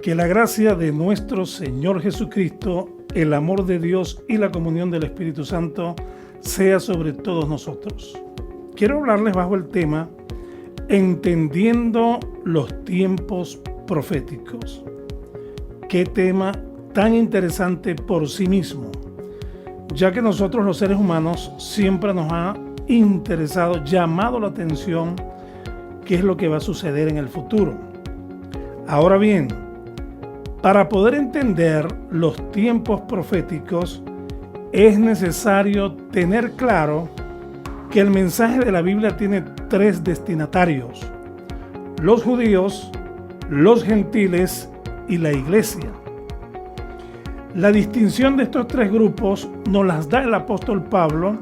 Que la gracia de nuestro Señor Jesucristo, el amor de Dios y la comunión del Espíritu Santo sea sobre todos nosotros. Quiero hablarles bajo el tema Entendiendo los tiempos proféticos. Qué tema tan interesante por sí mismo, ya que nosotros los seres humanos siempre nos ha interesado, llamado la atención qué es lo que va a suceder en el futuro. Ahora bien, para poder entender los tiempos proféticos es necesario tener claro que el mensaje de la Biblia tiene tres destinatarios: los judíos, los gentiles y la iglesia. La distinción de estos tres grupos nos las da el apóstol Pablo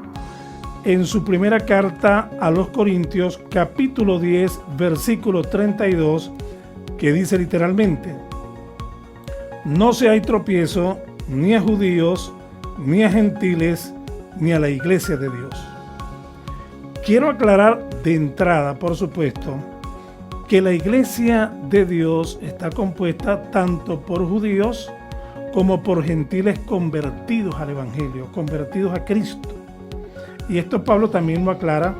en su primera carta a los Corintios, capítulo 10, versículo 32, que dice literalmente: no se hay tropiezo ni a judíos, ni a gentiles, ni a la iglesia de Dios. Quiero aclarar de entrada, por supuesto, que la iglesia de Dios está compuesta tanto por judíos como por gentiles convertidos al Evangelio, convertidos a Cristo. Y esto Pablo también lo aclara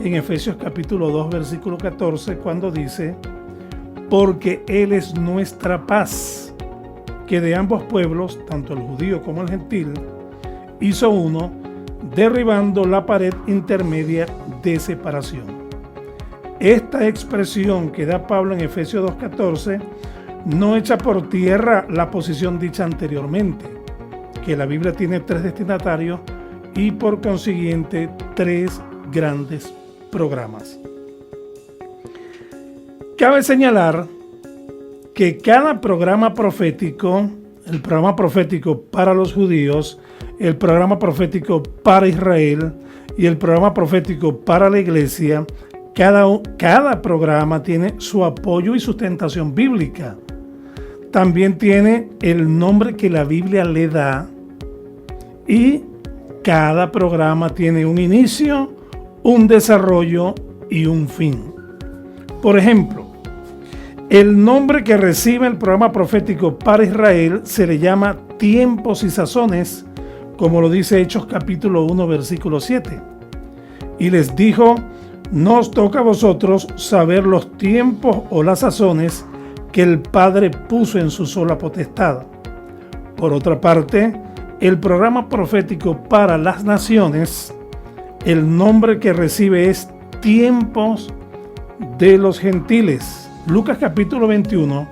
en Efesios capítulo 2, versículo 14, cuando dice: porque Él es nuestra paz, que de ambos pueblos, tanto el judío como el gentil, hizo uno, derribando la pared intermedia de separación. Esta expresión que da Pablo en Efesios 2:14 no echa por tierra la posición dicha anteriormente, que la Biblia tiene tres destinatarios y por consiguiente tres grandes programas. Cabe señalar que cada programa profético, el programa profético para los judíos, el programa profético para Israel y el programa profético para la iglesia, cada programa tiene su apoyo y sustentación bíblica. También tiene el nombre que la Biblia le da y cada programa tiene un inicio, un desarrollo y un fin. Por ejemplo, el nombre que recibe el programa profético para Israel se le llama tiempos y sazones, como lo dice Hechos capítulo 1, versículo 7. Y les dijo: no os toca a vosotros saber los tiempos o las sazones que el Padre puso en su sola potestad. Por otra parte, el programa profético para las naciones, el nombre que recibe es tiempos de los gentiles. Lucas capítulo 21,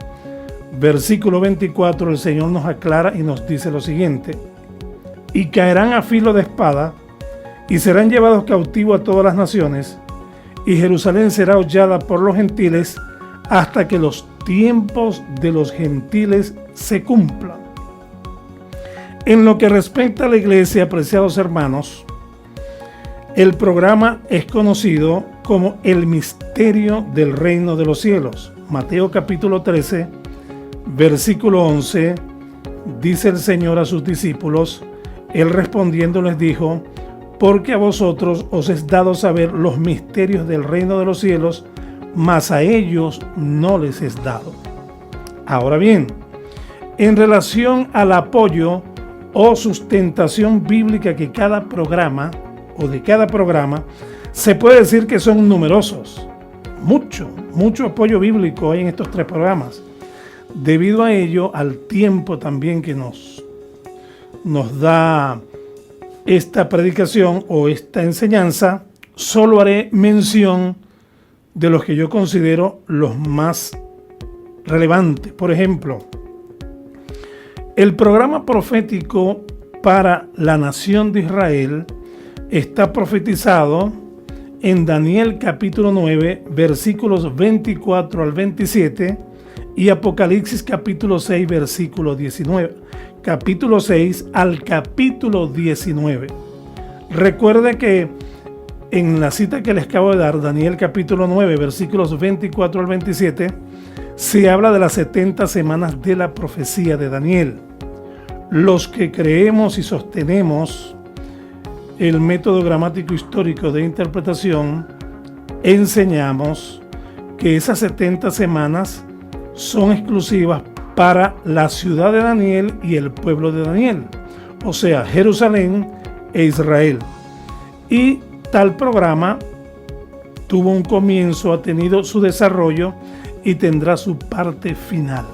versículo 24, el Señor nos aclara y nos dice lo siguiente: y caerán a filo de espada, y serán llevados cautivos a todas las naciones, y Jerusalén será hollada por los gentiles hasta que los tiempos de los gentiles se cumplan. En lo que respecta a la iglesia, apreciados hermanos, el programa es conocido como el misterio del reino de los cielos. Mateo capítulo 13, versículo 11, dice el Señor a sus discípulos, Él respondiendo les dijo: porque a vosotros os es dado saber los misterios del reino de los cielos, mas a ellos no les es dado. Ahora bien, en relación al apoyo o sustentación bíblica que cada programa se puede decir que son numerosos. Mucho apoyo bíblico hay en estos tres programas. Debido a ello, al tiempo también que nos da esta predicación o esta enseñanza, solo haré mención de los que yo considero los más relevantes. Por ejemplo, el programa profético para la nación de Israel está profetizado en Daniel capítulo 9, versículos 24 al 27 y Apocalipsis capítulo 6, versículo 19. Capítulo 6 al capítulo 19. Recuerde que en la cita que les acabo de dar, Daniel capítulo 9, versículos 24 al 27, se habla de las 70 semanas de la profecía de Daniel. Los que creemos y sostenemos el método gramático histórico de interpretación, enseñamos que esas 70 semanas son exclusivas para la ciudad de Daniel y el pueblo de Daniel, o sea, Jerusalén e Israel. Y tal programa tuvo un comienzo, ha tenido su desarrollo y tendrá su parte final.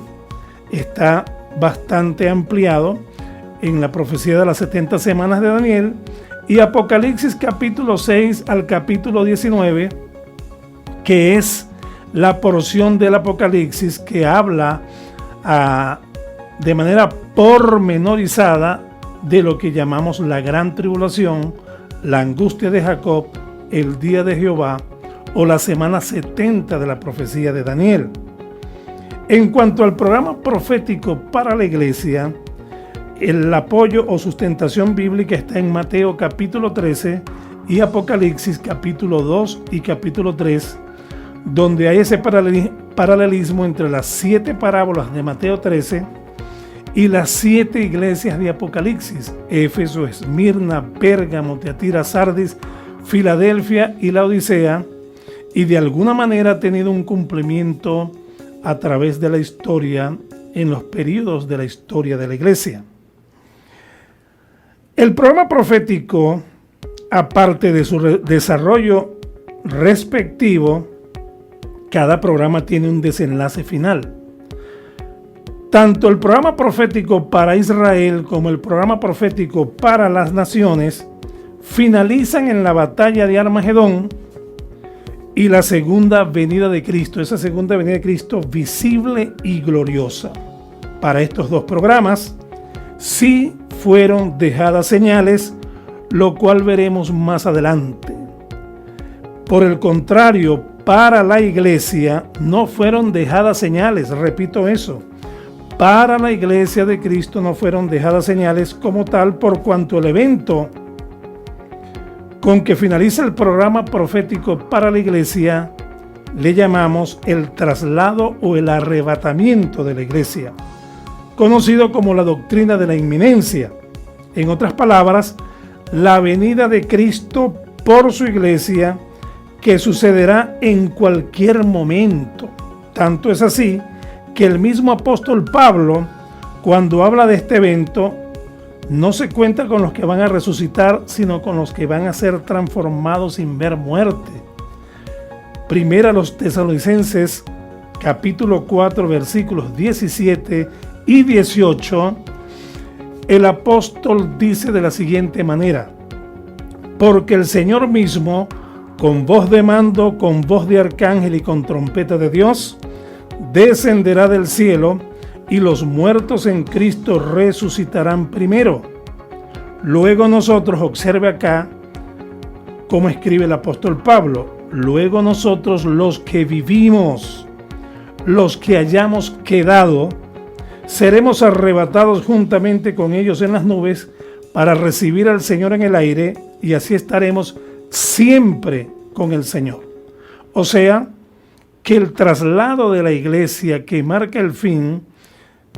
Está bastante ampliado en la profecía de las 70 semanas de Daniel y Apocalipsis capítulo 6 al capítulo 19, que es la porción del Apocalipsis que habla de manera pormenorizada de lo que llamamos la gran tribulación, la angustia de Jacob, el día de Jehová o la semana 70 de la profecía de Daniel. En cuanto al programa profético para la iglesia, el apoyo o sustentación bíblica está en Mateo capítulo 13 y Apocalipsis capítulo 2 y capítulo 3, donde hay ese paralelismo entre las 7 parábolas de Mateo 13 y las 7 iglesias de Apocalipsis: Éfeso, Esmirna, Pérgamo, Tiatira, Sardis, Filadelfia y la Odisea, y de alguna manera ha tenido un cumplimiento a través de la historia en los periodos de la historia de la iglesia. El programa profético, aparte de su desarrollo respectivo, cada programa tiene un desenlace final. Tanto el programa profético para Israel como el programa profético para las naciones finalizan en la batalla de Armagedón y la segunda venida de Cristo, esa segunda venida de Cristo visible y gloriosa. Para estos dos programas sí fueron dejadas señales, lo cual veremos más adelante. Por el contrario, para la iglesia no fueron dejadas señales, repito eso. Para la iglesia de Cristo no fueron dejadas señales como tal, por cuanto el evento con que finaliza el programa profético para la iglesia le llamamos el traslado o el arrebatamiento de la iglesia, conocido como la doctrina de la inminencia. En otras palabras, la venida de Cristo por su iglesia, que sucederá en cualquier momento. Tanto es así que el mismo apóstol Pablo, cuando habla de este evento, no se cuenta con los que van a resucitar, sino con los que van a ser transformados sin ver muerte. Primera a los Tesalonicenses, capítulo 4, versículos 17 y 18, el apóstol dice de la siguiente manera: porque el Señor mismo, con voz de mando, con voz de arcángel y con trompeta de Dios, descenderá del cielo, y los muertos en Cristo resucitarán primero. Luego nosotros, observe acá cómo escribe el apóstol Pablo, luego nosotros los que vivimos, los que hayamos quedado, seremos arrebatados juntamente con ellos en las nubes para recibir al Señor en el aire, y así estaremos siempre con el Señor. O sea, que el traslado de la iglesia que marca el fin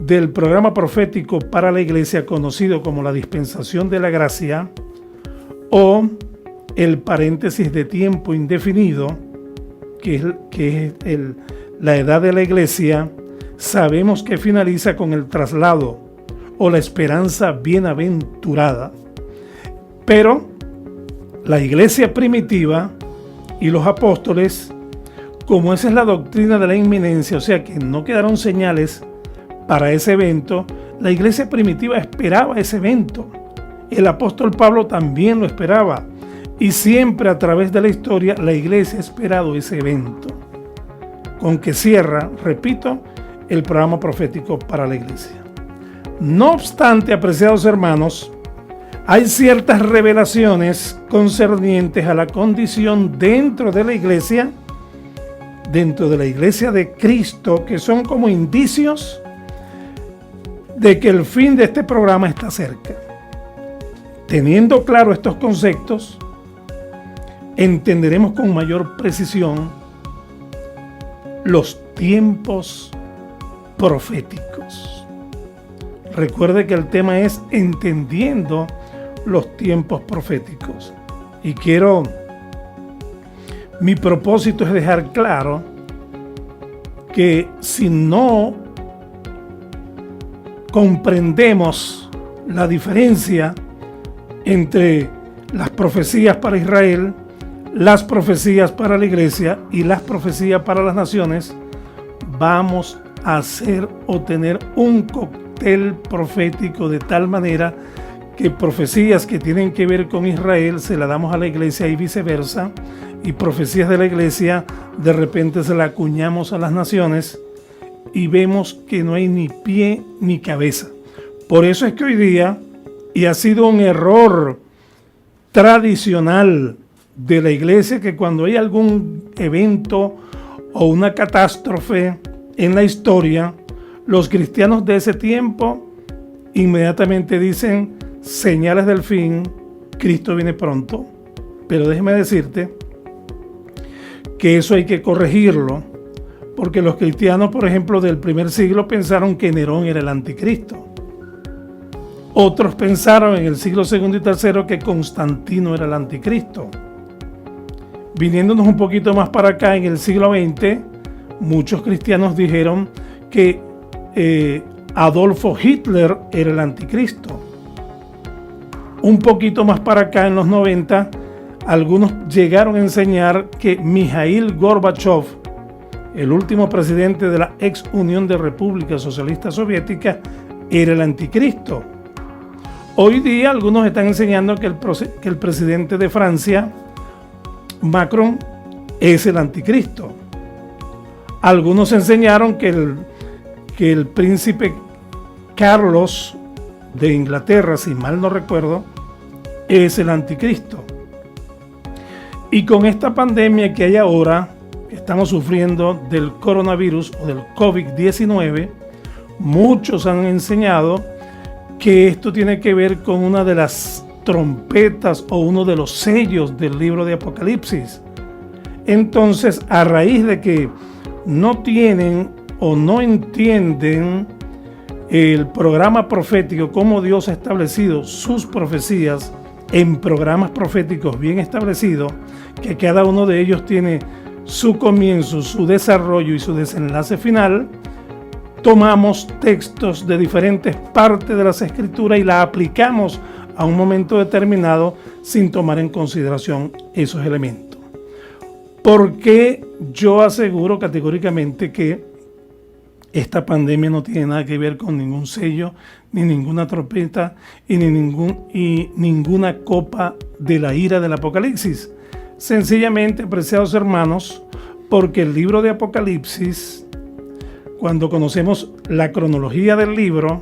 del programa profético para la iglesia, conocido como la dispensación de la gracia o el paréntesis de tiempo indefinido, que es la edad de la iglesia, sabemos que finaliza con el traslado o la esperanza bienaventurada. Pero la iglesia primitiva y los apóstoles, como esa es la doctrina de la inminencia, o sea que no quedaron señales para ese evento, la iglesia primitiva esperaba ese evento. El apóstol Pablo también lo esperaba, y siempre a través de la historia la iglesia ha esperado ese evento, con que cierra, repito, el programa profético para la iglesia. No obstante, apreciados hermanos, hay ciertas revelaciones concernientes a la condición dentro de la iglesia de Cristo, que son como indicios de que el fin de este programa está cerca. Teniendo claro estos conceptos, entenderemos con mayor precisión los tiempos proféticos. Recuerde que el tema es entendiendo los tiempos proféticos. Y mi propósito es dejar claro que si no comprendemos la diferencia entre las profecías para Israel, las profecías para la iglesia y las profecías para las naciones, vamos a hacer o tener un cóctel profético de tal manera que profecías que tienen que ver con Israel se las damos a la iglesia y viceversa, y profecías de la iglesia de repente se las acuñamos a las naciones y vemos que no hay ni pie ni cabeza. Por eso es que hoy día, y ha sido un error tradicional de la iglesia, que cuando hay algún evento o una catástrofe en la historia, los cristianos de ese tiempo inmediatamente dicen: señales del fin, Cristo viene pronto. Pero déjeme decirte que eso hay que corregirlo, porque los cristianos, por ejemplo, del primer siglo pensaron que Nerón era el anticristo. Otros pensaron en el siglo segundo y tercero que Constantino era el anticristo. Viniéndonos un poquito más para acá, en el siglo XX, muchos cristianos dijeron que Adolfo Hitler era el anticristo. Un poquito más para acá, en los 90, algunos llegaron a enseñar que Mikhail Gorbachev, el último presidente de la ex Unión de Repúblicas Socialistas Soviéticas, era el anticristo. Hoy día algunos están enseñando que el presidente de Francia, Macron, es el anticristo. Algunos enseñaron que el príncipe Carlos de Inglaterra, si mal no recuerdo, es el anticristo. Y con esta pandemia que hay ahora, que estamos sufriendo del coronavirus o del COVID-19, muchos han enseñado que esto tiene que ver con una de las trompetas o uno de los sellos del libro de Apocalipsis. Entonces, a raíz de que no tienen o no entienden el programa profético, cómo Dios ha establecido sus profecías en programas proféticos bien establecidos, que cada uno de ellos tiene su comienzo, su desarrollo y su desenlace final, tomamos textos de diferentes partes de las Escrituras y las aplicamos a un momento determinado sin tomar en consideración esos elementos. Porque yo aseguro categóricamente que esta pandemia no tiene nada que ver con ningún sello, ni ninguna trompeta y ninguna copa de la ira del Apocalipsis. Sencillamente, apreciados hermanos, porque el libro de Apocalipsis, cuando conocemos la cronología del libro,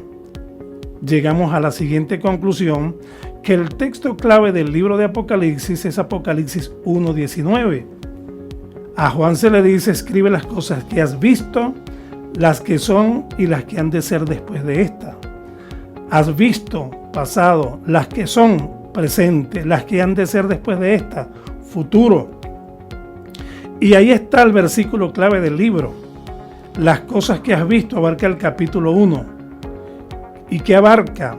llegamos a la siguiente conclusión, que el texto clave del libro de Apocalipsis es Apocalipsis 1:19. A Juan se le dice: escribe las cosas que has visto, las que son y las que han de ser después de esta. Has visto, pasado, las que son, presente, las que han de ser después de esta, futuro. Y ahí está el versículo clave del libro. Las cosas que has visto abarca el capítulo 1. ¿Y qué abarca?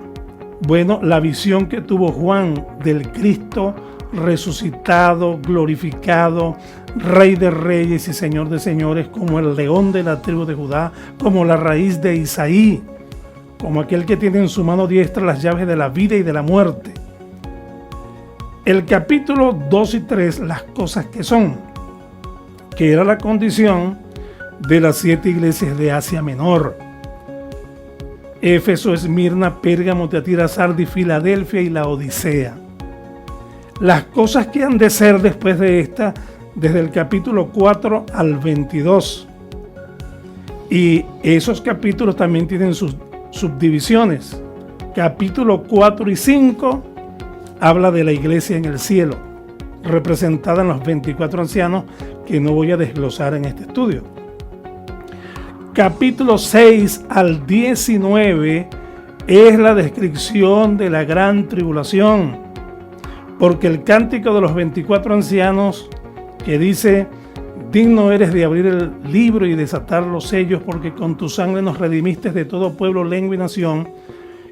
Bueno, la visión que tuvo Juan del Cristo resucitado, glorificado, Rey de reyes y Señor de señores, como el león de la tribu de Judá, como la raíz de Isaí, como aquel que tiene en su mano diestra las llaves de la vida y de la muerte. El capítulo 2 y 3, las cosas que son, que era la condición de las 7 iglesias de Asia Menor: Éfeso, Esmirna, Pérgamo, Tiatira, Sardis, Filadelfia y la Odisea. Las cosas que han de ser después de esta, desde el capítulo 4 al 22. Y esos capítulos también tienen sus subdivisiones. Capítulo 4 y 5 habla de la iglesia en el cielo, representada en los 24 ancianos, que no voy a desglosar en este estudio. Capítulo 6 al 19 es la descripción de la gran tribulación, porque el cántico de los 24 ancianos, que dice: digno eres de abrir el libro y desatar los sellos, porque con tu sangre nos redimiste de todo pueblo, lengua y nación,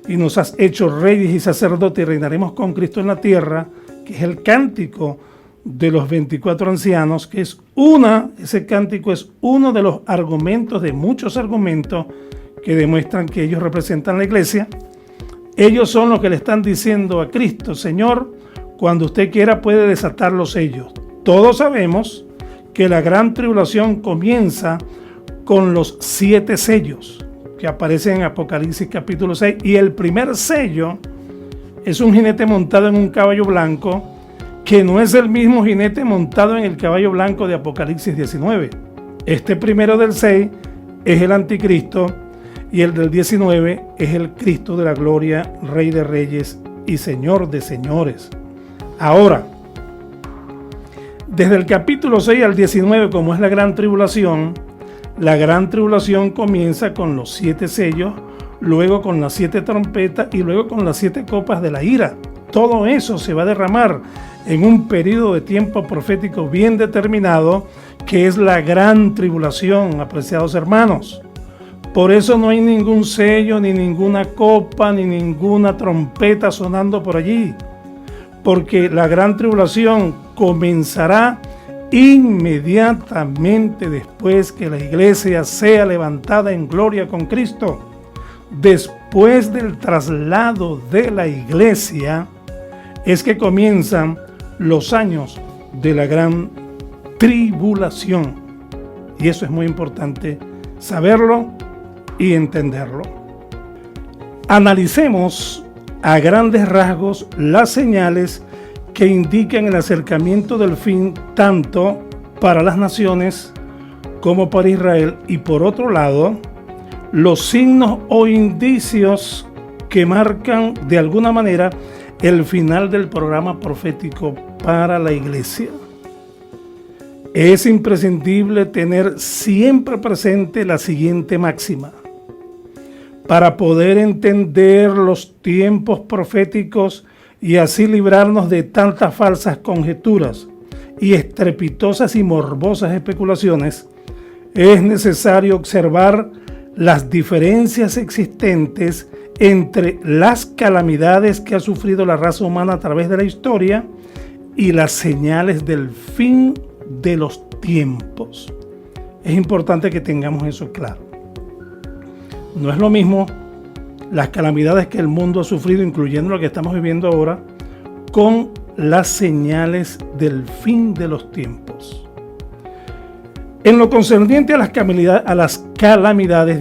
y nos has hecho reyes y sacerdotes, y reinaremos con Cristo en la tierra, que es el cántico de los 24 ancianos, que ese cántico es uno de los argumentos, de muchos argumentos, que demuestran que ellos representan la iglesia. Ellos son los que le están diciendo a Cristo: Señor, cuando usted quiera puede desatar los sellos. Todos sabemos que la gran tribulación comienza con los 7 sellos que aparecen en Apocalipsis capítulo 6, y el primer sello es un jinete montado en un caballo blanco, que no es el mismo jinete montado en el caballo blanco de Apocalipsis 19. Este primero del 6 es el anticristo, y el del 19 es el Cristo de la gloria, Rey de reyes y Señor de señores. Ahora, desde el capítulo 6 al 19, como es la gran tribulación comienza con los 7 sellos, luego con las 7 trompetas y luego con las 7 copas de la ira. Todo eso se va a derramar en un periodo de tiempo profético bien determinado, que es la gran tribulación, apreciados hermanos. Por eso no hay ningún sello, ni ninguna copa, ni ninguna trompeta sonando por allí, porque la gran tribulación comenzará inmediatamente después que la iglesia sea levantada en gloria con Cristo. Después del traslado de la iglesia es que comienzan los años de la gran tribulación, y eso es muy importante saberlo y entenderlo. Analicemos a grandes rasgos las señales que indican el acercamiento del fin, tanto para las naciones como para Israel, y por otro lado, los signos o indicios que marcan de alguna manera el final del programa profético para la iglesia. Es imprescindible tener siempre presente la siguiente máxima: para poder entender los tiempos proféticos y así librarnos de tantas falsas conjeturas y estrepitosas y morbosas especulaciones, es necesario observar las diferencias existentes entre las calamidades que ha sufrido la raza humana a través de la historia y las señales del fin de los tiempos. Es importante que tengamos eso claro. No es lo mismo las calamidades que el mundo ha sufrido, incluyendo lo que estamos viviendo ahora, con las señales del fin de los tiempos. En lo concerniente a las calamidades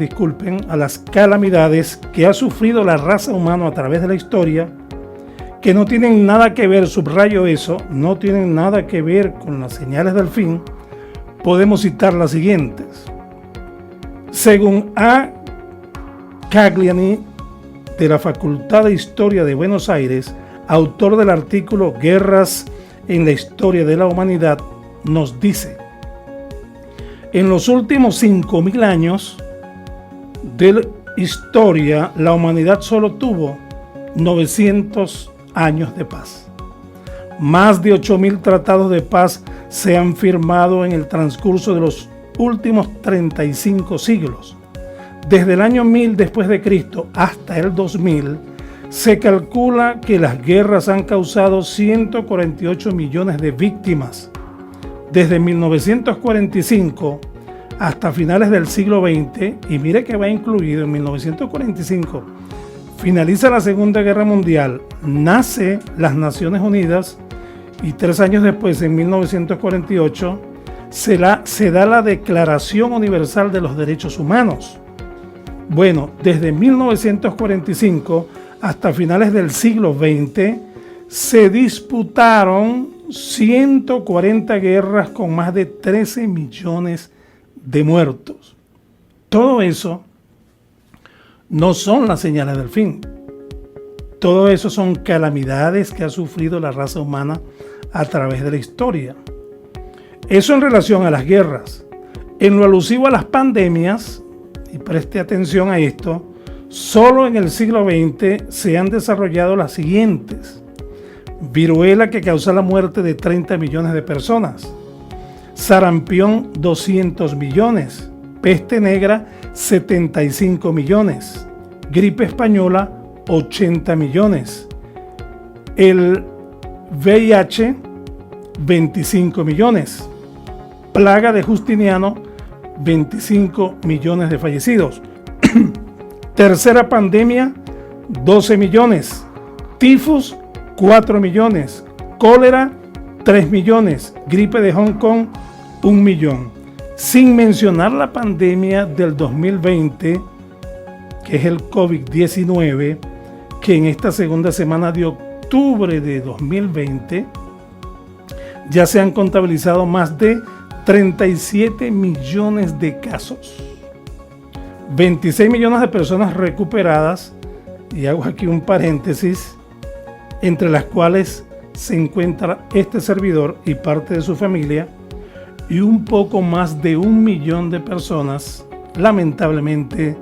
que ha sufrido la raza humana a través de la historia, que no tienen nada que ver, subrayo eso, no tienen nada que ver con las señales del fin, podemos citar las siguientes. Según A. Cagliani, de la Facultad de Historia de Buenos Aires, autor del artículo Guerras en la Historia de la Humanidad, nos dice: en los últimos 5.000 años de historia, la humanidad solo tuvo 900 años de paz. Más de 8.000 tratados de paz se han firmado en el transcurso de los últimos 35 siglos. Desde el año 1000 después de Cristo hasta el 2000, se calcula que las guerras han causado 148 millones de víctimas. Desde 1945 hasta finales del siglo XX, y mire que va incluido en 1945, finaliza la Segunda Guerra Mundial, nace las Naciones Unidas, y 3 años después, en 1948, se da la Declaración Universal de los Derechos Humanos. Bueno, desde 1945 hasta finales del siglo XX se disputaron 140 guerras con más de 13 millones de muertos. Todo eso no son las señales del fin. Todo eso son calamidades que ha sufrido la raza humana a través de la historia. Eso en relación a las guerras. En lo alusivo a las pandemias, y preste atención a esto, solo en el siglo XX se han desarrollado las siguientes: viruela, que causó la muerte de 30 millones de personas; sarampión, 200 millones; peste negra, 75 millones; gripe española, 80 millones; el VIH, 25 millones; plaga de Justiniano, 25 millones de fallecidos. Tercera pandemia, 12 millones. Tifus, 4 millones. Cólera, 3 millones. Gripe de Hong Kong, 1 millón. Sin mencionar la pandemia del 2020, que es el COVID-19, que en esta segunda semana de octubre de 2020 ya se han contabilizado más de 37 millones de casos. 26 millones de personas recuperadas, y hago aquí un paréntesis, entre las cuales se encuentra este servidor y parte de su familia, y un poco más de 1 millón de personas lamentablemente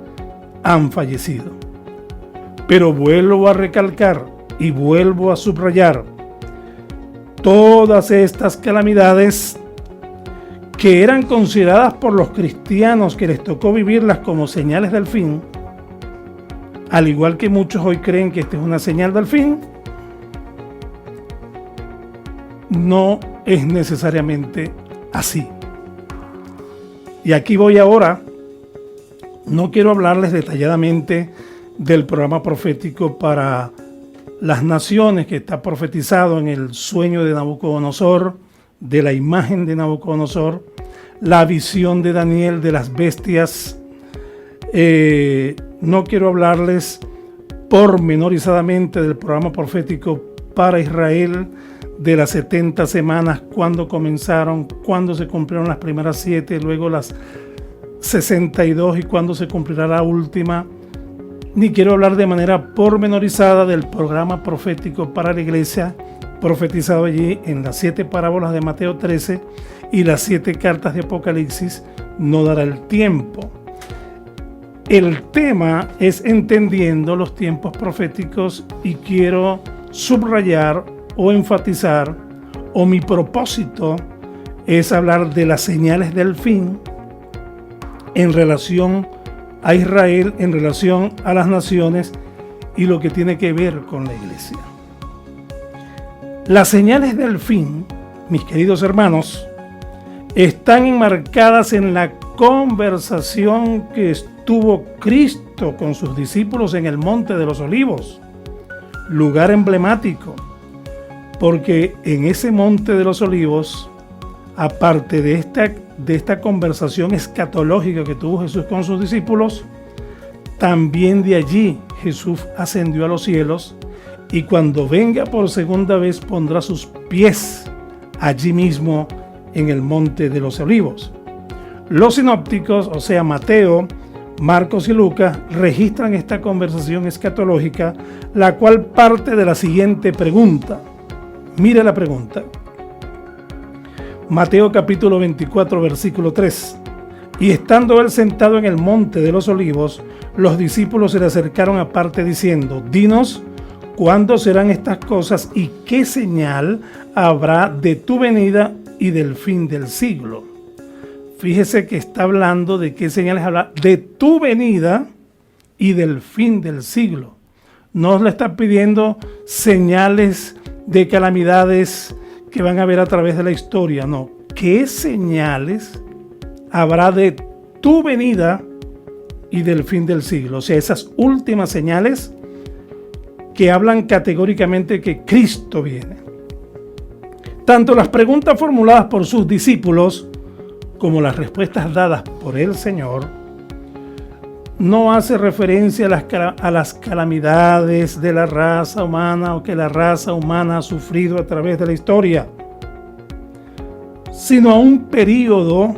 han fallecido. Pero vuelvo a recalcar y vuelvo a subrayar, todas estas calamidades que eran consideradas por los cristianos que les tocó vivirlas como señales del fin, al igual que muchos hoy creen que esta es una señal del fin, no es necesariamente así. Y aquí voy ahora. No quiero hablarles detalladamente del programa profético para las naciones que está profetizado en el sueño de Nabucodonosor, de la imagen de Nabucodonosor, la visión de Daniel de las bestias. No quiero hablarles pormenorizadamente del programa profético para Israel, de las 70 semanas, cuándo comenzaron, cuándo se cumplieron las primeras 7, luego las 62 y cuándo se cumplirá la última. Ni quiero hablar de manera pormenorizada del programa profético para la iglesia, profetizado allí en las 7 parábolas de Mateo 13 y las 7 cartas de Apocalipsis. No dará el tiempo. El tema es entendiendo los tiempos proféticos, y quiero subrayar o enfatizar, o mi propósito es hablar de las señales del fin en relación a Israel, en relación a las naciones y lo que tiene que ver con la iglesia. Las señales del fin, mis queridos hermanos, están enmarcadas en la conversación que tuvo Cristo con sus discípulos en el Monte de los Olivos, lugar emblemático, porque en ese Monte de los Olivos, aparte de esta conversación escatológica que tuvo Jesús con sus discípulos, también de allí Jesús ascendió a los cielos, y cuando venga por segunda vez pondrá sus pies allí mismo en el Monte de los Olivos. Los sinópticos, o sea Mateo, Marcos y Lucas, registran esta conversación escatológica, la cual parte de la siguiente pregunta. Mire la pregunta. Mateo capítulo 24, versículo 3. Y estando él sentado en el Monte de los Olivos, los discípulos se le acercaron aparte diciendo: Dinos, ¿cuándo serán estas cosas y qué señal habrá de tu venida y del fin del siglo? Fíjese que está hablando de qué señales habla de tu venida y del fin del siglo. No le está pidiendo señales de calamidades que van a ver a través de la historia, no. ¿Qué señales habrá de tu venida y del fin del siglo? O sea, esas últimas señales que hablan categóricamente que Cristo viene. Tanto las preguntas formuladas por sus discípulos como las respuestas dadas por el Señor no hace referencia a las calamidades de la raza humana o que la raza humana ha sufrido a través de la historia, sino a un periodo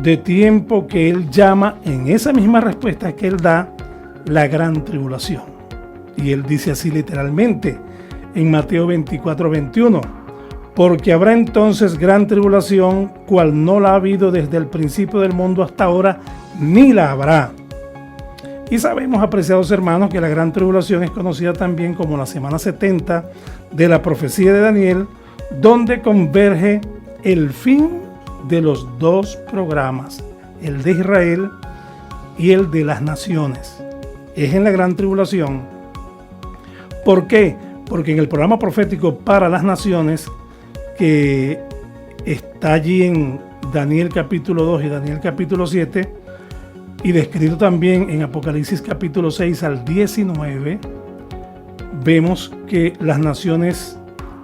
de tiempo que él llama, en esa misma respuesta que él da, la gran tribulación. Y él dice así literalmente en Mateo 24, 21: porque habrá entonces gran tribulación, cual no la ha habido desde el principio del mundo hasta ahora, ni la habrá. Y sabemos, apreciados hermanos, que la gran tribulación es conocida también como la semana 70 de la profecía de Daniel, donde converge el fin de los dos programas, el de Israel y el de las naciones. Es en la gran tribulación. ¿Por qué? Porque en el programa profético para las naciones, que está allí en Daniel capítulo 2 y Daniel capítulo 7, y descrito también en Apocalipsis capítulo 6 al 19, vemos que las naciones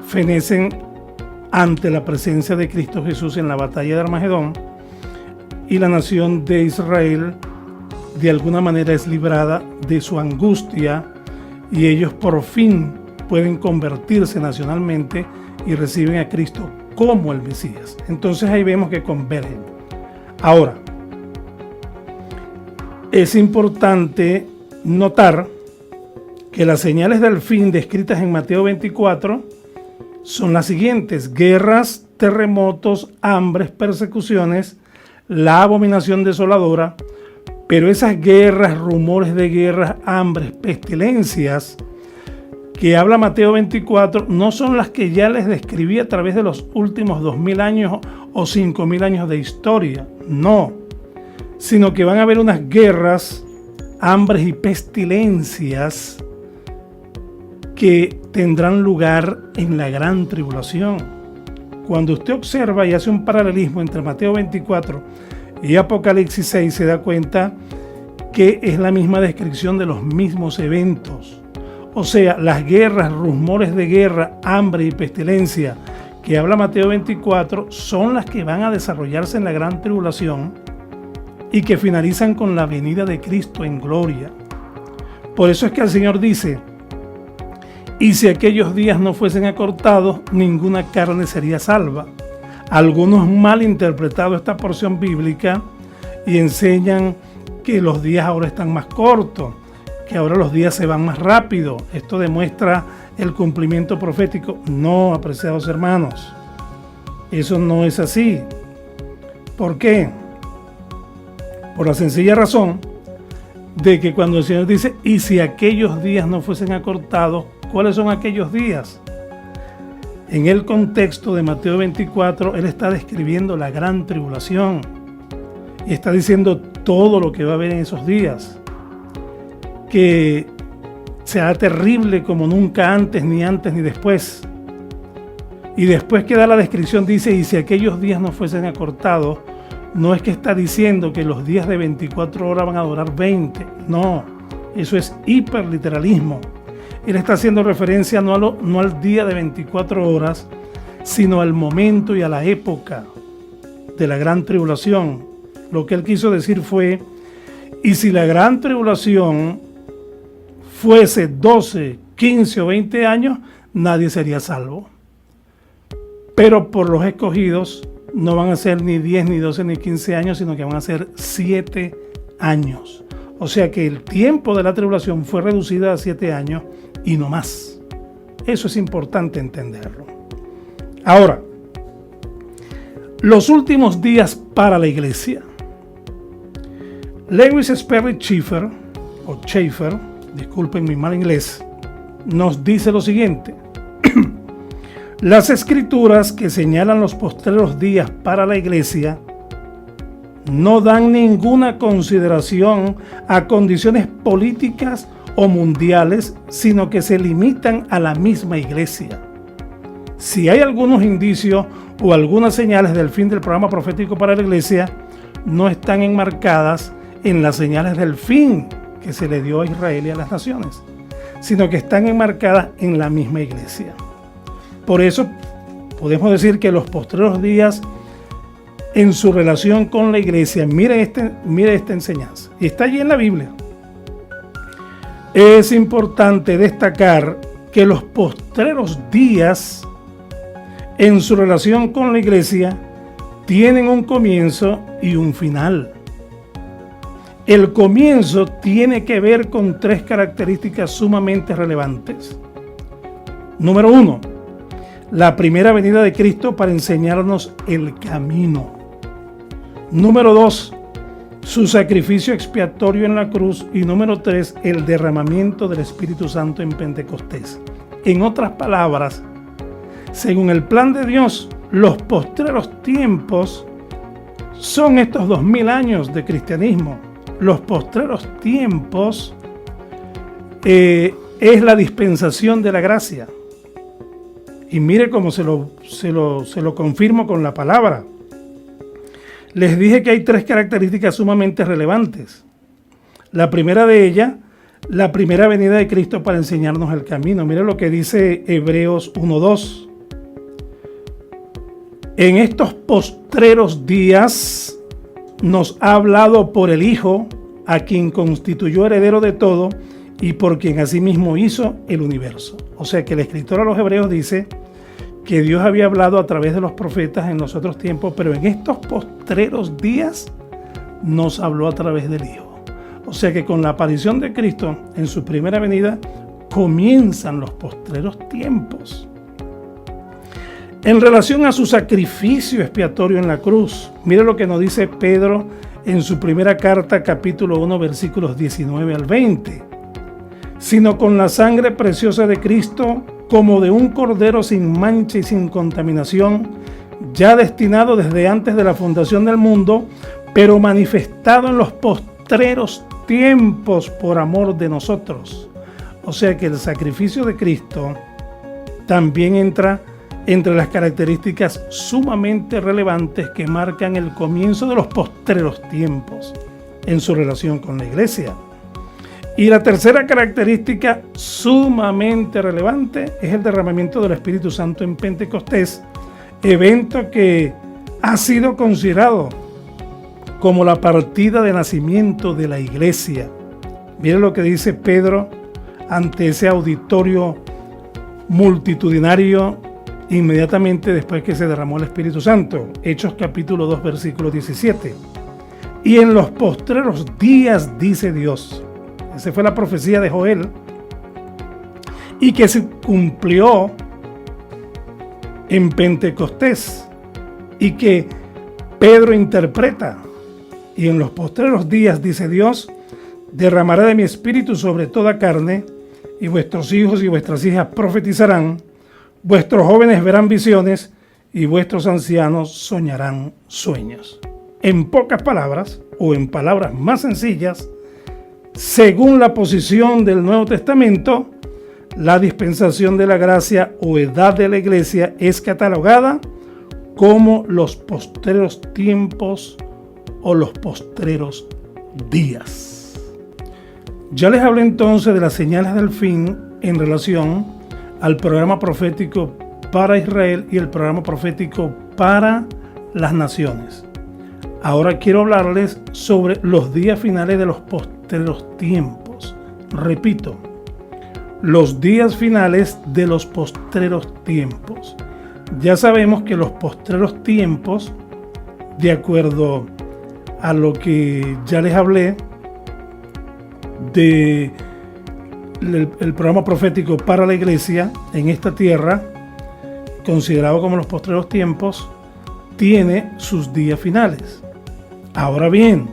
fenecen ante la presencia de Cristo Jesús en la batalla de Armagedón, y la nación de Israel de alguna manera es librada de su angustia y ellos por fin pueden convertirse nacionalmente y reciben a Cristo como el Mesías. Entonces ahí vemos que convergen. Ahora, es importante notar que las señales del fin descritas en Mateo 24 son las siguientes: guerras, terremotos, hambres, persecuciones, la abominación desoladora. Pero esas guerras, rumores de guerras, hambres, pestilencias que habla Mateo 24 no son las que ya les describí a través de los últimos 2000 años o 5000 años de historia. No, sino que van a haber unas guerras, hambres y pestilencias que tendrán lugar en la gran tribulación. Cuando usted observa y hace un paralelismo entre Mateo 24 y Apocalipsis 6, se da cuenta que es la misma descripción de los mismos eventos. O sea, las guerras, rumores de guerra, hambre y pestilencia que habla Mateo 24 son las que van a desarrollarse en la gran tribulación y que finalizan con la venida de Cristo en gloria. Por eso es que el Señor dice: y si aquellos días no fuesen acortados, ninguna carne sería salva. Algunos mal interpretado esta porción bíblica y enseñan que los días ahora están más cortos, que ahora los días se van más rápido. Esto demuestra el cumplimiento profético. No, apreciados hermanos, eso no es así. ¿Por qué? Por la sencilla razón de que cuando el Señor dice, y si aquellos días no fuesen acortados, ¿cuáles son aquellos días? En el contexto de Mateo 24, Él está describiendo la gran tribulación y está diciendo todo lo que va a haber en esos días, que será terrible como nunca antes ni después. Y después que da la descripción dice, y si aquellos días no fuesen acortados, no es que está diciendo que los días de 24 horas van a durar 20, no, eso es hiperliteralismo. Él está haciendo referencia no al día de 24 horas, sino al momento y a la época de la gran tribulación. Lo que él quiso decir fue, y si la gran tribulación fuese 12, 15 o 20 años, nadie sería salvo. Pero por los escogidos no van a ser ni 10, ni 12, ni 15 años, sino que van a ser 7 años. O sea que el tiempo de la tribulación fue reducido a 7 años y no más. Eso es importante entenderlo. Ahora, los últimos días para la iglesia. Lewis Sperry Chafer, disculpen mi mal inglés, nos dice lo siguiente: las escrituras que señalan los postreros días para la iglesia no dan ninguna consideración a condiciones políticas o mundiales, sino que se limitan a la misma iglesia. Si hay algunos indicios o algunas señales del fin del programa profético para la iglesia, no están enmarcadas en las señales del fin que se le dio a Israel y a las naciones, sino que están enmarcadas en la misma iglesia. Por eso podemos decir que los postreros días en su relación con la iglesia, mire esta enseñanza, y está allí en la Biblia. Es importante destacar que los postreros días en su relación con la iglesia tienen un comienzo y un final. El comienzo tiene que ver con 3 características sumamente relevantes. Número 1, la primera venida de Cristo para enseñarnos el camino. Número 2, su sacrificio expiatorio en la cruz. Y número 3, el derramamiento del Espíritu Santo en Pentecostés. En otras palabras, según el plan de Dios, los postreros tiempos son estos 2000 años de cristianismo. Los postreros tiempos es la dispensación de la gracia. Y mire cómo se lo confirmo con la palabra. Les dije que hay 3 características sumamente relevantes. La primera de ellas, la primera venida de Cristo para enseñarnos el camino. Mire lo que dice Hebreos 1:2. En estos postreros días nos ha hablado por el Hijo, a quien constituyó heredero de todo y por quien asimismo hizo el universo. O sea que el escritor a los Hebreos dice que Dios había hablado a través de los profetas en los otros tiempos, pero en estos postreros días nos habló a través del Hijo. O sea que con la aparición de Cristo en su primera venida comienzan los postreros tiempos. En relación a su sacrificio expiatorio en la cruz, mire lo que nos dice Pedro en su primera carta, capítulo 1, versículos 19 al 20. Sino con la sangre preciosa de Cristo, como de un cordero sin mancha y sin contaminación, ya destinado desde antes de la fundación del mundo, pero manifestado en los postreros tiempos por amor de nosotros. O sea que el sacrificio de Cristo también entra entre las características sumamente relevantes que marcan el comienzo de los postreros tiempos en su relación con la iglesia. Y la tercera característica sumamente relevante es el derramamiento del Espíritu Santo en Pentecostés, evento que ha sido considerado como la partida de nacimiento de la iglesia. Mire lo que dice Pedro ante ese auditorio multitudinario inmediatamente después que se derramó el Espíritu Santo. Hechos capítulo 2, versículo 17. Y en los postreros días, dice Dios. Esa fue la profecía de Joel. Y que se cumplió en Pentecostés. Y que Pedro interpreta. Y en los postreros días, dice Dios, derramaré de mi espíritu sobre toda carne, y vuestros hijos y vuestras hijas profetizarán, vuestros jóvenes verán visiones, y vuestros ancianos soñarán sueños. En pocas palabras, o en palabras más sencillas, según la posición del Nuevo Testamento, la dispensación de la gracia o edad de la iglesia es catalogada como los postreros tiempos o los postreros días. Ya les hablé entonces de las señales del fin en relación al programa profético para Israel y el programa profético para las naciones. Ahora quiero hablarles sobre los días finales de los postreros tiempos. Repito, los días finales de los postreros tiempos. Ya sabemos que los postreros tiempos, de acuerdo a lo que ya les hablé de el programa profético para la iglesia en esta tierra, considerado como los postreros tiempos, tiene sus días finales. Ahora bien,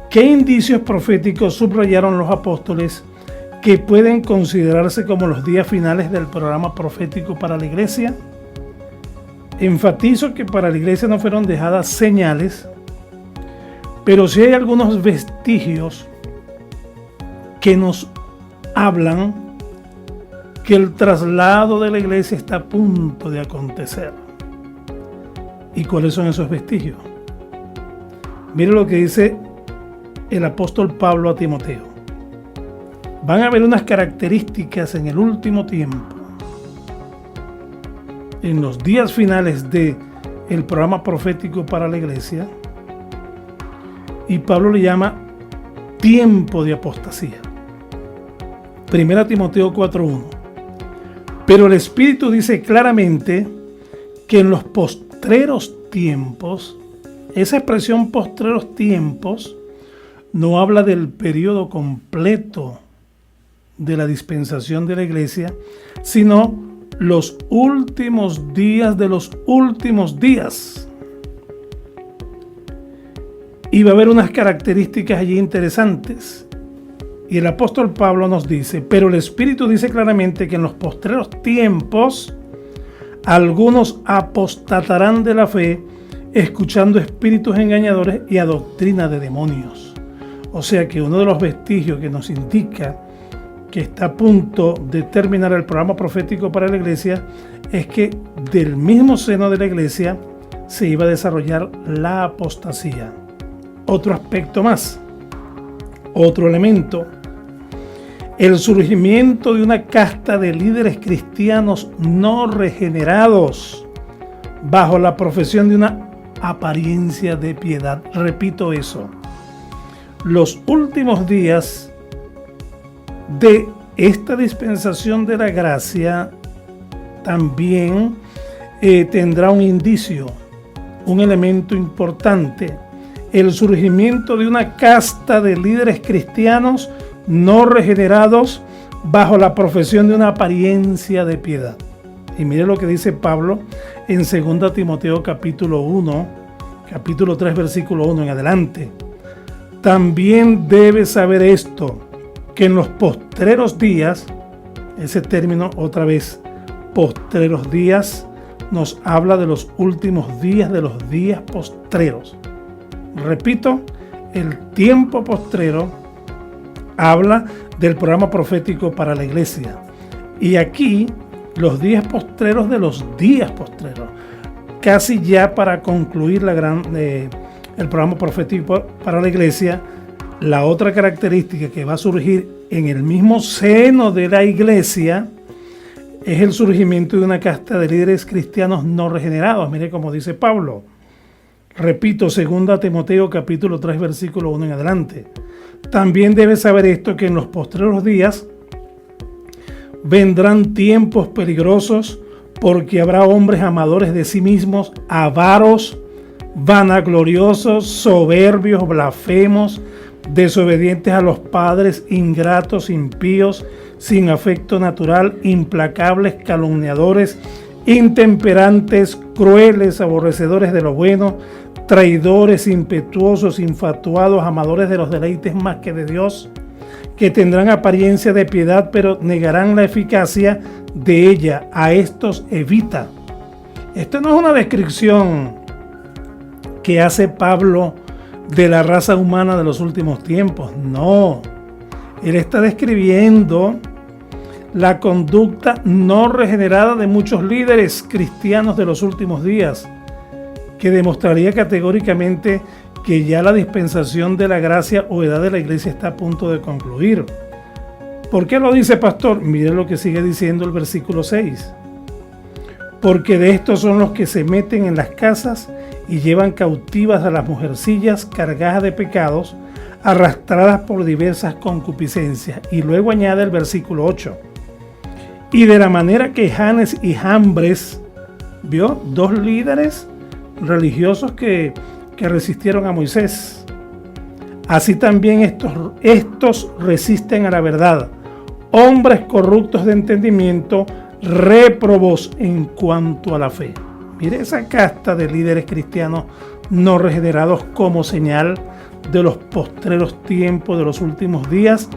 ¿qué indicios proféticos subrayaron los apóstoles que pueden considerarse como los días finales del programa profético para la iglesia? Enfatizo que para la iglesia no fueron dejadas señales, pero sí hay algunos vestigios que nos hablan que el traslado de la iglesia está a punto de acontecer. ¿Y cuáles son esos vestigios? Mire lo que dice el apóstol Pablo a Timoteo. Van a haber unas características en el último tiempo, en los días finales del programa profético para la iglesia, y Pablo le llama tiempo de apostasía. 1 Timoteo 4:1. Pero el Espíritu dice claramente que en los postreros tiempos, esa expresión postreros tiempos no habla del periodo completo de la dispensación de la iglesia, sino los últimos días de los últimos días. Y va a haber unas características allí interesantes. Y el apóstol Pablo nos dice, pero el Espíritu dice claramente que en los postreros tiempos algunos apostatarán de la fe, escuchando espíritus engañadores y a doctrina de demonios. O sea que uno de los vestigios que nos indica que está a punto de terminar el programa profético para la iglesia es que del mismo seno de la iglesia se iba a desarrollar la apostasía. Otro aspecto más. Otro elemento, el surgimiento de una casta de líderes cristianos no regenerados bajo la profesión de una apariencia de piedad. Repito eso. Los últimos días de esta dispensación de la gracia también tendrá un indicio, un elemento importante, el surgimiento de una casta de líderes cristianos no regenerados bajo la profesión de una apariencia de piedad. Y mire lo que dice Pablo en 2 Timoteo capítulo 3 versículo 1 en adelante. También debes saber esto, que en los postreros días, ese término otra vez, postreros días, nos habla de los últimos días, de los días postreros. Repito, el tiempo postrero habla del programa profético para la iglesia. Y aquí, los días postreros de los días postreros. Casi ya para concluir el programa profético para la iglesia, la otra característica que va a surgir en el mismo seno de la iglesia es el surgimiento de una casta de líderes cristianos no regenerados. Mire cómo dice Pablo. Repito, 2 Timoteo capítulo 3 versículo 1 en adelante. También debes saber esto, que en los postreros días vendrán tiempos peligrosos, porque habrá hombres amadores de sí mismos, avaros, vanagloriosos, soberbios, blasfemos, desobedientes a los padres, ingratos, impíos, sin afecto natural, implacables, calumniadores, intemperantes, crueles, aborrecedores de lo bueno, traidores, impetuosos, infatuados, amadores de los deleites más que de Dios, que tendrán apariencia de piedad, pero negarán la eficacia de ella. A estos evita. Esto no es una descripción que hace Pablo de la raza humana de los últimos tiempos. No. Él está describiendo la conducta no regenerada de muchos líderes cristianos de los últimos días, que demostraría categóricamente que ya la dispensación de la gracia o edad de la iglesia está a punto de concluir. ¿Por qué lo dice, pastor? Mire lo que sigue diciendo el versículo 6. Porque de estos son los que se meten en las casas y llevan cautivas a las mujercillas cargadas de pecados, arrastradas por diversas concupiscencias. Y luego añade el versículo 8. Y de la manera que Janes y Jambres, ¿vio? Dos líderes religiosos que resistieron a Moisés. Así también estos resisten a la verdad. Hombres corruptos de entendimiento, réprobos en cuanto a la fe. Mire esa casta de líderes cristianos no regenerados como señal de los postreros tiempos de los últimos días,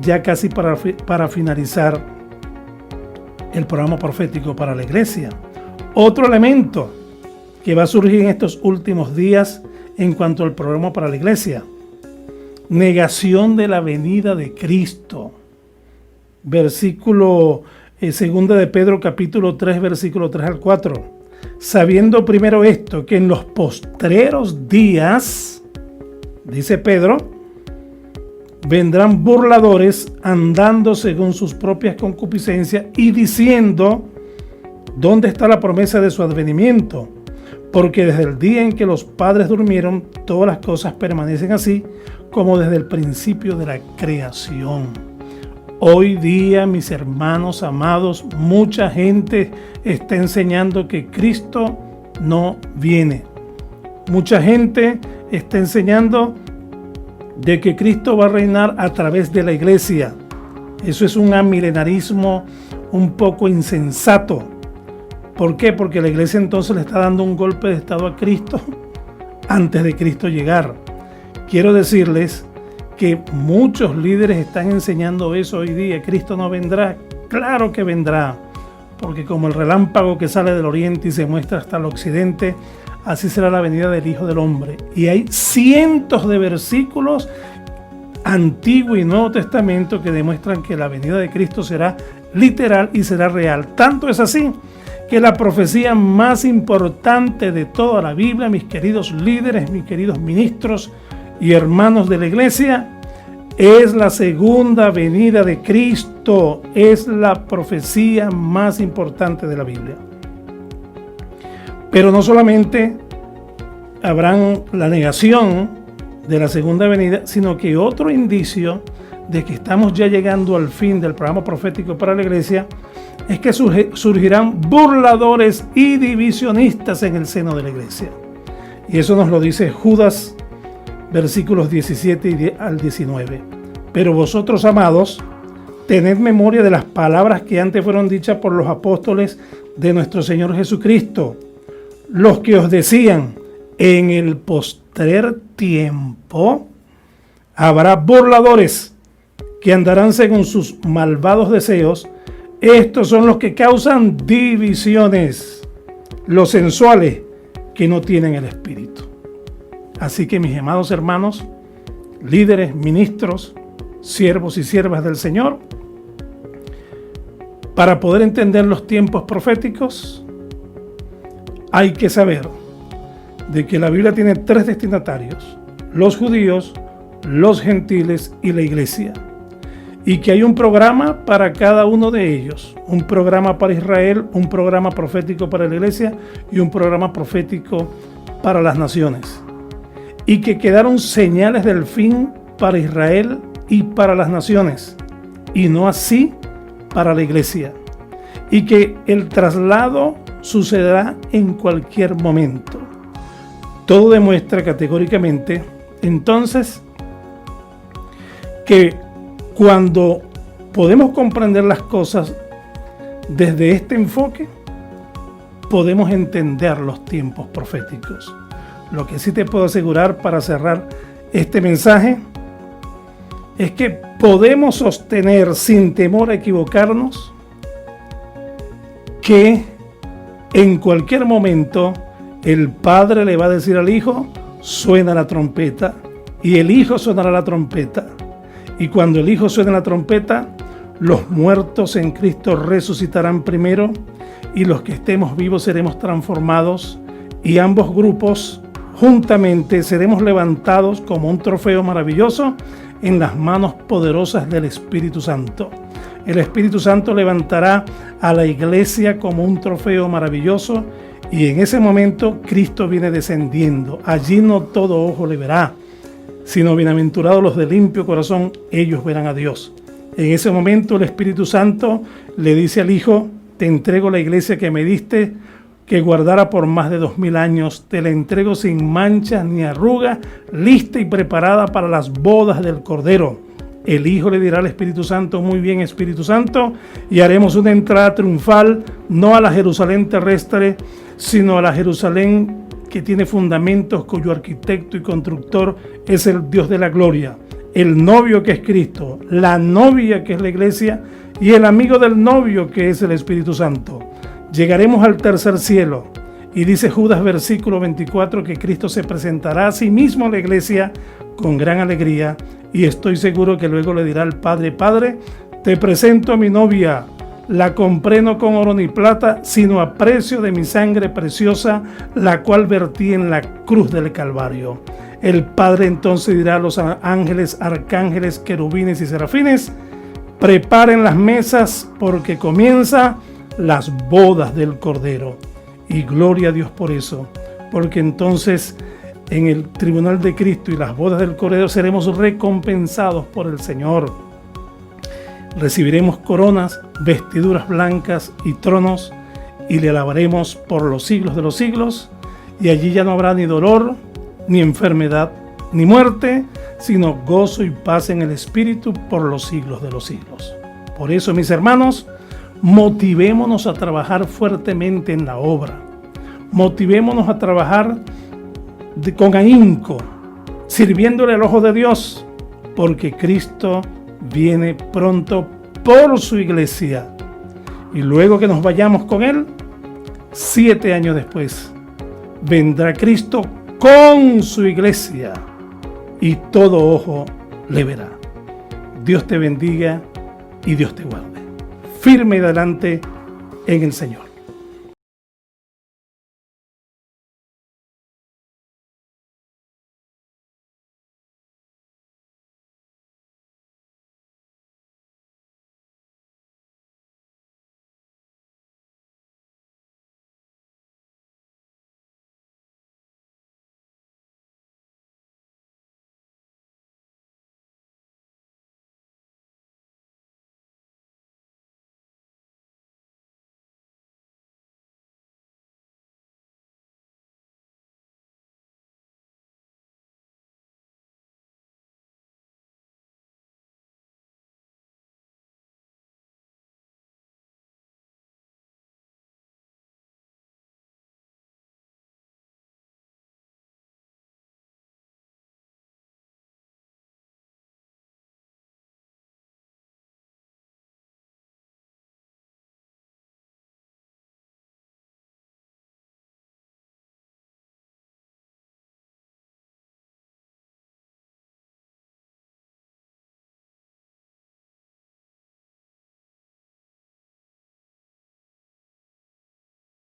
ya casi para finalizar el programa profético para la iglesia. Otro elemento que va a surgir en estos últimos días en cuanto al programa para la iglesia: negación de la venida de Cristo. Versículo 2 de Pedro capítulo 3 versículo 3 al 4. Sabiendo primero esto, que en los postreros días, dice Pedro, vendrán burladores andando según sus propias concupiscencias y diciendo: ¿dónde está la promesa de su advenimiento? Porque desde el día en que los padres durmieron, todas las cosas permanecen así como desde el principio de la creación. Hoy día, mis hermanos amados, mucha gente está enseñando que Cristo no viene. Mucha gente está enseñando de que Cristo va a reinar a través de la iglesia. Eso es un amilenarismo un poco insensato. ¿Por qué? Porque la iglesia entonces le está dando un golpe de estado a Cristo antes de Cristo llegar. Quiero decirles que muchos líderes están enseñando eso hoy día. Cristo no vendrá. Claro que vendrá, porque como el relámpago que sale del oriente y se muestra hasta el occidente, así será la venida del Hijo del Hombre. Y hay cientos de versículos Antiguo y Nuevo Testamento que demuestran que la venida de Cristo será literal y será real. Tanto es así que la profecía más importante de toda la Biblia, mis queridos líderes, mis queridos ministros y hermanos de la iglesia, es la segunda venida de Cristo, es la profecía más importante de la Biblia. Pero no solamente habrán la negación de la segunda venida, sino que otro indicio de que estamos ya llegando al fin del programa profético para la iglesia es que surgirán burladores y divisionistas en el seno de la iglesia. Y eso nos lo dice Judas, versículos 17 al 19. Pero vosotros, amados, tened memoria de las palabras que antes fueron dichas por los apóstoles de nuestro Señor Jesucristo, los que os decían: en el postrer tiempo habrá burladores que andarán según sus malvados deseos. Estos son los que causan divisiones, los sensuales que no tienen el Espíritu. Así que, mis amados hermanos, líderes, ministros, siervos y siervas del Señor, para poder entender los tiempos proféticos, hay que saber de que la Biblia tiene 3 destinatarios: los judíos, los gentiles y la iglesia. Y que hay un programa para cada uno de ellos, un programa para Israel, un programa profético para la iglesia y un programa profético para las naciones. Y que quedaron señales del fin para Israel y para las naciones, y no así para la iglesia. Y que el traslado sucederá en cualquier momento. Todo demuestra categóricamente, entonces, que cuando podemos comprender las cosas desde este enfoque, podemos entender los tiempos proféticos. Lo que sí te puedo asegurar para cerrar este mensaje es que podemos sostener sin temor a equivocarnos que en cualquier momento el Padre le va a decir al Hijo: suena la trompeta, y el Hijo sonará la trompeta. Y cuando el Hijo suene la trompeta, los muertos en Cristo resucitarán primero, y los que estemos vivos seremos transformados, y ambos grupos juntamente seremos levantados como un trofeo maravilloso en las manos poderosas del Espíritu Santo. El Espíritu Santo levantará a la iglesia como un trofeo maravilloso, y en ese momento Cristo viene descendiendo. Allí no todo ojo le verá, sino bienaventurados los de limpio corazón, ellos verán a Dios. En ese momento el Espíritu Santo le dice al Hijo: te entrego la iglesia que me diste, que guardara por más de 2000 años, te la entrego sin mancha ni arruga, lista y preparada para las bodas del Cordero. El Hijo le dirá al Espíritu Santo: muy bien, Espíritu Santo, y haremos una entrada triunfal, no a la Jerusalén terrestre, sino a la Jerusalén que tiene fundamentos, cuyo arquitecto y constructor es el Dios de la gloria, el novio que es Cristo, la novia que es la iglesia y el amigo del novio que es el Espíritu Santo. Llegaremos al tercer cielo, y dice Judas versículo 24 que Cristo se presentará a sí mismo a la iglesia con gran alegría, y estoy seguro que luego le dirá al Padre: Padre, te presento a mi novia, la compré no con oro ni plata, sino a precio de mi sangre preciosa, la cual vertí en la cruz del Calvario. El Padre entonces dirá a los ángeles, arcángeles, querubines y serafines: preparen las mesas, porque comienza las bodas del Cordero. Y gloria a Dios por eso, porque entonces en el tribunal de Cristo y las bodas del Cordero seremos recompensados por el Señor. Recibiremos coronas, vestiduras blancas y tronos, y le alabaremos por los siglos de los siglos, y allí ya no habrá ni dolor, ni enfermedad, ni muerte, sino gozo y paz en el Espíritu por los siglos de los siglos. Por eso, mis hermanos, motivémonos a trabajar fuertemente en la obra. Motivémonos a trabajar con ahínco, sirviéndole al ojo de Dios, porque Cristo viene pronto por su iglesia. Y luego que nos vayamos con Él, 7 años después, vendrá Cristo con su iglesia, y todo ojo le verá. Dios te bendiga y Dios te guarde. Firme y adelante en el Señor.